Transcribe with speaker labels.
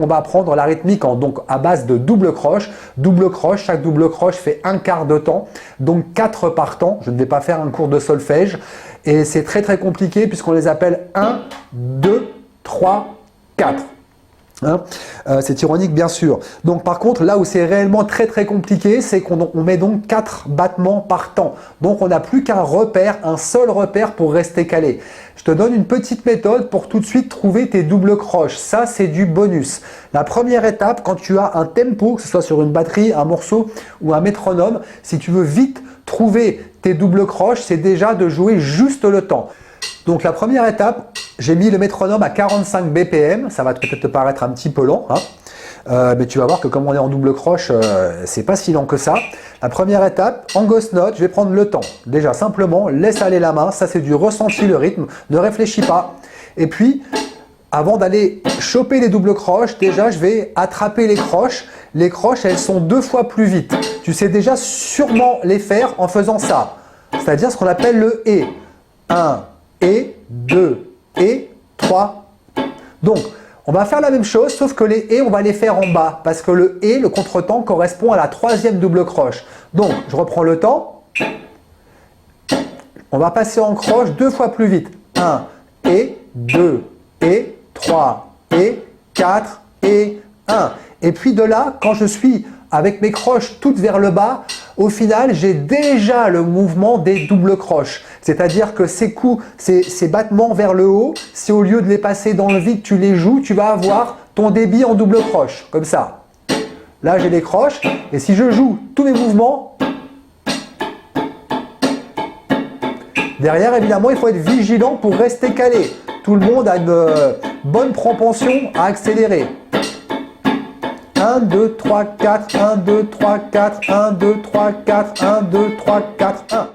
Speaker 1: On va apprendre la rythmique donc à base de double croche. Double croche, chaque double croche fait un quart de temps, donc 4 par temps. Je ne vais pas faire un cours de solfège. Et c'est très très compliqué puisqu'on les appelle 1, 2, 3, 4. Hein, c'est ironique bien sûr. Donc par contre, là où c'est réellement très très compliqué, c'est qu'on met donc 4 battements par temps. Donc on n'a plus qu'un repère, un seul repère pour rester calé. Je te donne une petite méthode pour tout de suite trouver tes doubles croches. Ça, c'est du bonus. La première étape, quand tu as un tempo, que ce soit sur une batterie, un morceau ou un métronome, si tu veux vite trouver tes doubles croches, c'est déjà de jouer juste le temps. Donc la première étape, j'ai mis le métronome à 45 BPM, ça va peut-être te paraître un petit peu lent, hein, mais tu vas voir que comme on est en double croche, c'est pas si lent que ça. La première étape, en ghost note, je vais prendre le temps. Déjà simplement, laisse aller la main, ça c'est du ressenti, le rythme, ne réfléchis pas. Et puis, avant d'aller choper les doubles croches, déjà je vais attraper les croches. Les croches, elles sont 2 fois plus vite. Tu sais déjà sûrement les faire en faisant ça, c'est-à-dire ce qu'on appelle le « et ». 1, et 2, et 3. Donc, on va faire la même chose, sauf que les et, on va les faire en bas, parce que le et, le contretemps, correspond à la 3e double croche. Donc, je reprends le temps. On va passer en croche 2 fois plus vite. 1, et 2, et 3, et 4, et 1. Et puis de là, quand je suis avec mes croches toutes vers le bas, au final, j'ai déjà le mouvement des doubles croches. C'est-à-dire que ces coups, ces battements vers le haut, si au lieu de les passer dans le vide, tu les joues, tu vas avoir ton débit en double croche, comme ça. Là, j'ai les croches, et si je joue tous mes mouvements, derrière, évidemment, il faut être vigilant pour rester calé. Tout le monde a une bonne propension à accélérer. 1, 2, 3, 4, 1, 2, 3, 4, 1, 2, 3, 4, 1, 2, 3, 4, 1.